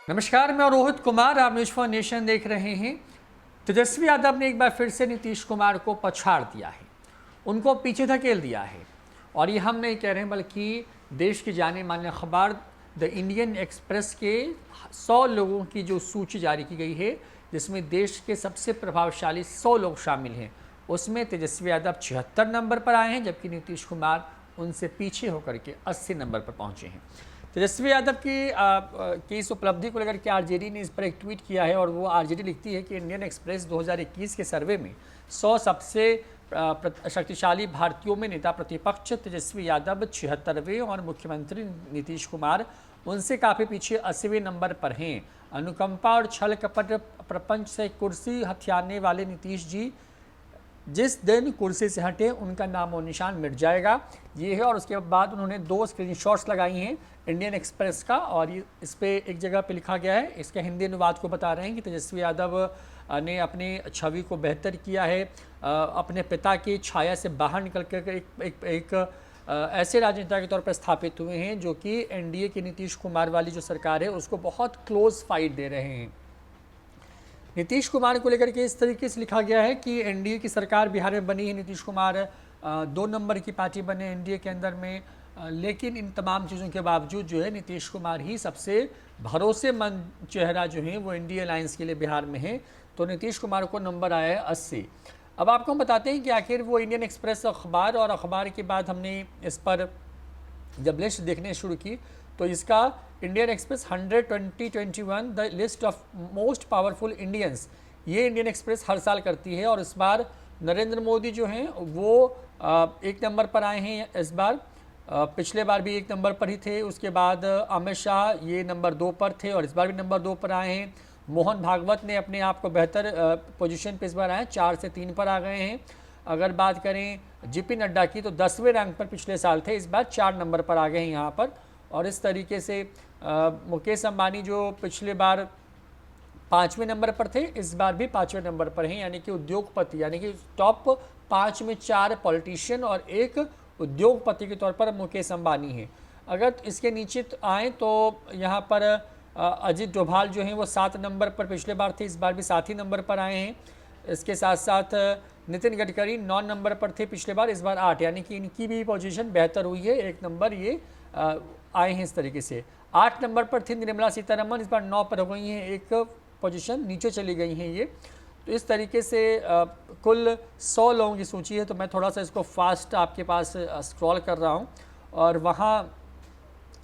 नमस्कार, मैं रोहित कुमार। आप न्यूज़ फॉर नेशन देख रहे हैं। तेजस्वी यादव ने एक बार फिर से नीतीश कुमार को पछाड़ दिया है, उनको पीछे धकेल दिया है। और ये हम नहीं कह रहे हैं, बल्कि देश की जाने माने अखबार द इंडियन एक्सप्रेस के 100 लोगों की जो सूची जारी की गई है, जिसमें देश के सबसे प्रभावशाली 100 लोग शामिल हैं, उसमें तेजस्वी यादव 76 नंबर पर आए हैं, जबकि नीतीश कुमार उनसे पीछे होकर के 80 नंबर पर पहुंचे हैं। तेजस्वी यादव की इस उपलब्धि को लेकर के आरजेडी ने इस पर एक ट्वीट किया है, और वो आरजेडी लिखती है कि इंडियन एक्सप्रेस 2021 के सर्वे में 100 सबसे शक्तिशाली भारतीयों में नेता प्रतिपक्ष तेजस्वी यादव 76वें और मुख्यमंत्री नीतीश कुमार उनसे काफ़ी पीछे 80वें नंबर पर हैं। अनुकंपा और छल कपट प्रपंच से कुर्सी हथियाने वाले नीतीश जी जिस दिन कुर्सी से हटे उनका नाम और निशान मिट जाएगा, ये है। और उसके बाद उन्होंने 2 स्क्रीनशॉट्स लगाई हैं इंडियन एक्सप्रेस का, और इस पे एक जगह पे लिखा गया है, इसके हिंदी अनुवाद को बता रहे हैं कि तेजस्वी यादव ने अपनी छवि को बेहतर किया है, अपने पिता की छाया से बाहर निकल कर एक ऐसे राजनेता के तौर पर स्थापित हुए हैं जो कि एनडीए की नीतीश कुमार वाली जो सरकार है उसको बहुत क्लोज फाइट दे रहे हैं। नीतीश कुमार को लेकर के इस तरीके से लिखा गया है कि एनडीए की सरकार बिहार में बनी है, नीतीश कुमार 2 नंबर की पार्टी बने एनडीए के अंदर में, लेकिन इन तमाम चीज़ों के बावजूद जो है नीतीश कुमार ही सबसे भरोसेमंद चेहरा जो है वो एनडीए अलायंस के लिए बिहार में है। तो नीतीश कुमार को नंबर आया है 80। अब आपको हम बताते हैं कि आखिर वो इंडियन एक्सप्रेस अखबार, और अखबार के बाद हमने इस पर जब लिस्ट देखने शुरू की तो इसका Indian express 100-2021 the list of most powerful Indians, ये इंडियन एक्सप्रेस हर साल करती है। और इस बार नरेंद्र मोदी जो हैं वो 1 नंबर पर आए हैं इस बार। पिछले बार भी 1 नंबर पर ही थे। उसके बाद अमित शाह ये नंबर 2 पर थे और इस बार भी नंबर 2 पर आए हैं। मोहन भागवत ने अपने आप को बेहतर पोजीशन पे इस बार आए, 4 से 3 पर आ गए हैं। अगर बात करें जेपी नड्डा की तो 10वें रैंक पर पिछले साल थे, इस बार 4 नंबर पर आ गए हैं यहाँ पर। और इस तरीके से मुकेश अंबानी जो पिछले बार 5वें नंबर पर थे, इस बार भी 5वें नंबर पर हैं। यानी कि उद्योगपति, यानी कि टॉप 5 में 4 पॉलिटिशियन और 1 उद्योगपति के तौर पर मुकेश अंबानी हैं। अगर इसके नीचे आएँ तो यहाँ पर अजीत डोभाल जो हैं वो 7 नंबर पर पिछले बार थे, इस बार भी 7 ही नंबर पर आए हैं। इसके साथ साथ नितिन गडकरी 9 नंबर पर थे पिछले बार, इस बार 8, यानी कि इनकी भी पोजीशन बेहतर हुई है, 1 नंबर ये आए हैं इस तरीके से। 8 नंबर पर थी निर्मला सीतारमण, इस बार 9 पर हो गई हैं, 1 पोजीशन नीचे चली गई हैं ये। तो इस तरीके से कुल 100 लोगों की सूची है। तो मैं थोड़ा सा इसको फास्ट आपके पास स्क्रॉल कर रहा हूँ और वहाँ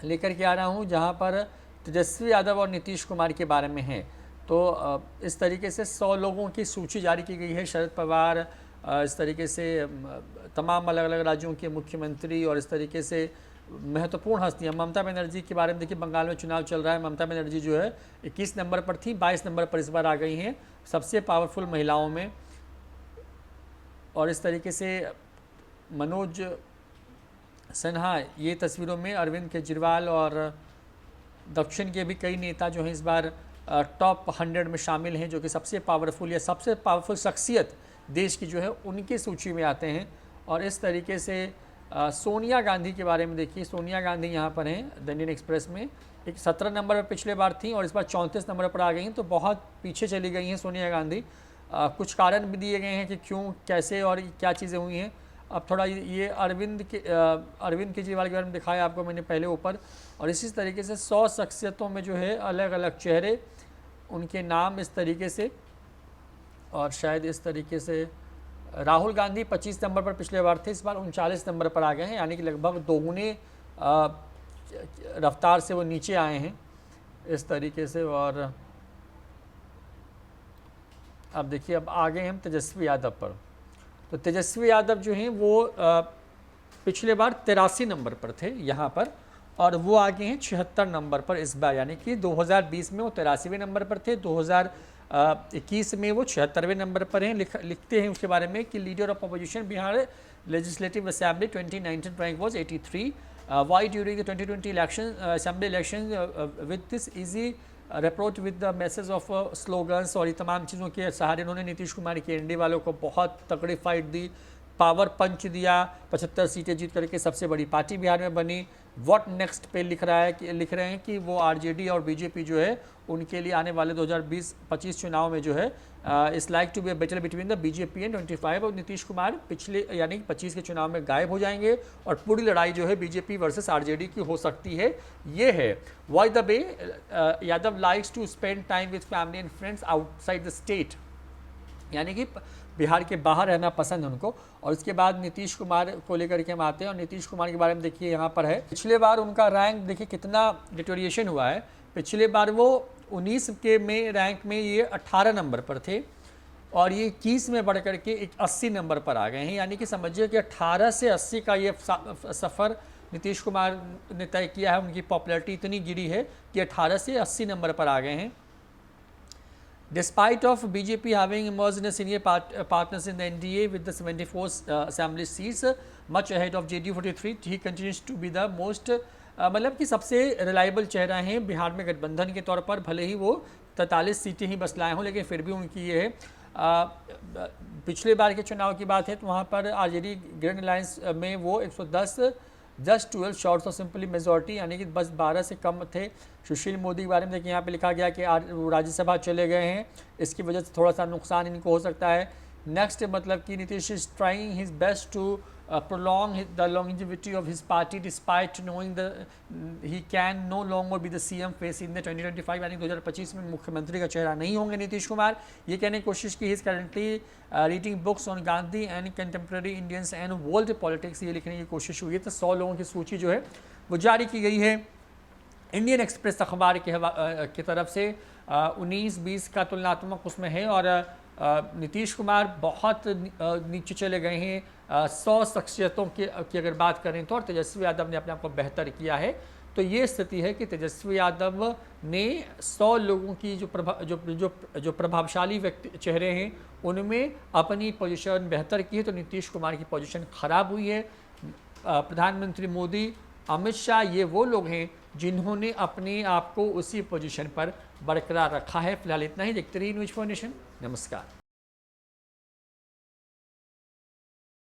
लेकर के आ रहा हूँ जहाँ पर तेजस्वी यादव और नीतीश कुमार के बारे में है। तो इस तरीके से 100 लोगों की सूची जारी की गई है। शरद पवार, इस तरीके से तमाम अलग अलग राज्यों के मुख्यमंत्री और इस तरीके से महत्वपूर्ण हस्तियाँ। ममता बनर्जी के बारे में देखिए, बंगाल में चुनाव चल रहा है, ममता बनर्जी जो है 21 नंबर पर थी, 22 नंबर पर इस बार आ गई हैं सबसे पावरफुल महिलाओं में। और इस तरीके से मनोज सिन्हा ये तस्वीरों में, अरविंद केजरीवाल और दक्षिण के भी कई नेता जो हैं इस बार टॉप 100 में शामिल हैं, जो कि सबसे पावरफुल या सबसे पावरफुल शख्सियत देश की जो है उनकी सूची में आते हैं। और इस तरीके से सोनिया गांधी के बारे में देखिए, सोनिया गांधी यहाँ पर हैं द इंडियन एक्सप्रेस में, एक 17 नंबर पर पिछले बार थी और इस बार 34 नंबर पर आ गई हैं। तो बहुत पीछे चली गई हैं सोनिया गांधी। कुछ कारण भी दिए गए हैं कि क्यों, कैसे और क्या चीज़ें हुई हैं। अब थोड़ा ये अरविंद केजरीवाल के बारे में दिखाया आपको मैंने पहले ऊपर। और इसी तरीके से 100 शख्सियतों में जो है अलग अलग चेहरे, उनके नाम इस तरीके से। और शायद इस तरीके से राहुल गांधी 25 नंबर पर पिछले बार थे, इस बार 39 नंबर पर आ गए हैं, यानी कि लगभग दोगुने रफ्तार से वो नीचे आए हैं इस तरीके से। और अब देखिए, अब आ गए हम तेजस्वी यादव पर। तो तेजस्वी यादव जो हैं वो पिछले बार 83 नंबर पर थे यहाँ पर, और वो आ गए हैं 76 नंबर पर इस बार। यानी कि 2020 में वो 83वें नंबर पर थे, 2021 में वो 76वें नंबर पर हैं। लिखते हैं उसके बारे में कि leader of opposition Bihar legislative assembly 2019 rank was 83, why during the 2020 election assembly election with this easy approach with the message of slogans. और ये तमाम चीज़ों के सहारे उन्होंने नीतीश कुमार के एनडीए वालों को बहुत तगड़ी फाइट दी, पावर पंच दिया, 75 सीटें जीत करके सबसे बड़ी पार्टी बिहार में बनी। व्हाट नेक्स्ट पे लिख रहे हैं कि वो आरजेडी और बीजेपी जो है उनके लिए आने वाले 2020-25 चुनाव में जो है इस like to be a battle between the BJP and 25 और नीतीश कुमार पिछले यानी 25 के चुनाव में गायब हो जाएंगे और पूरी लड़ाई जो है बीजेपी वर्सेस आरजेडी की हो सकती है। ये है why the way Yadav likes to spend time with family and friends outside the state, यानी कि बिहार के बाहर रहना पसंद है उनको। और इसके बाद नीतीश कुमार को लेकर के हम आते हैं और नीतीश कुमार के बारे में देखिए यहाँ पर है, पिछले बार उनका रैंक देखिए कितना डिटोरिएशन हुआ है। पिछले बार वो 19 के में रैंक में ये 18 नंबर पर थे और ये 21 में बढ़ करके एक 80 नंबर पर आ गए हैं, यानी कि समझिए कि 18 से 80 का ये सफ़र नीतीश कुमार ने तय किया है। उनकी पॉपुलैरिटी इतनी गिरी है कि 18 से 80 नंबर पर आ गए हैं। Despite of BJP having emerged in a senior partners in the NDA with the 74 assembly seats, much ahead of JDU 43, he continues to be the most मतलब कि सबसे रिलायबल चेहरा हैं बिहार में गठबंधन के तौर पर। भले ही वो 43 सीटें ही बस लाए हों, लेकिन फिर भी उनकी ये है। पिछले बार के चुनाव की बात है तो वहाँ पर आरजेडी ग्रैंड अलायंस में वो 110 just 12 shorts of simply majority, यानी कि बस 12 से कम थे। सुशील मोदी के बारे में देखिए यहाँ पे लिखा गया कि राज्यसभा चले गए हैं, इसकी वजह से थोड़ा सा नुकसान इनको हो सकता है। नेक्स्ट मतलब कि Nitish is trying his best to prolong the longevity of his party despite knowing he can no longer be the CM face in the 2025, यानी 2025 में मुख्यमंत्री का चेहरा नहीं होंगे नीतीश कुमार। ये कहने की कोशिश की, he is currently reading books on Gandhi and contemporary Indians and world politics, ये लिखने की कोशिश हुई है। तो 100 लोगों की सूची जो है वो जारी की गई है इंडियन एक्सप्रेस अखबार की तरफ से। 19-20 का तुलनात्मक उसमें है और नीतीश कुमार बहुत नीचे चले गए हैं 100 शख्सियतों की अगर बात करें तो, और तेजस्वी यादव ने अपने आप को बेहतर किया है। तो ये स्थिति है कि तेजस्वी यादव ने 100 लोगों की जो प्रभावशाली व्यक्ति चेहरे हैं उनमें अपनी पोजीशन बेहतर की है, तो नीतीश कुमार की पोजीशन खराब हुई है। प्रधानमंत्री मोदी, अमित शाह, ये वो लोग हैं जिन्होंने अपने आप को उसी पोजीशन पर बरकरार रखा है। फिलहाल इतना ही, देखते रहिए न्यूज़4 नेशन। नमस्कार।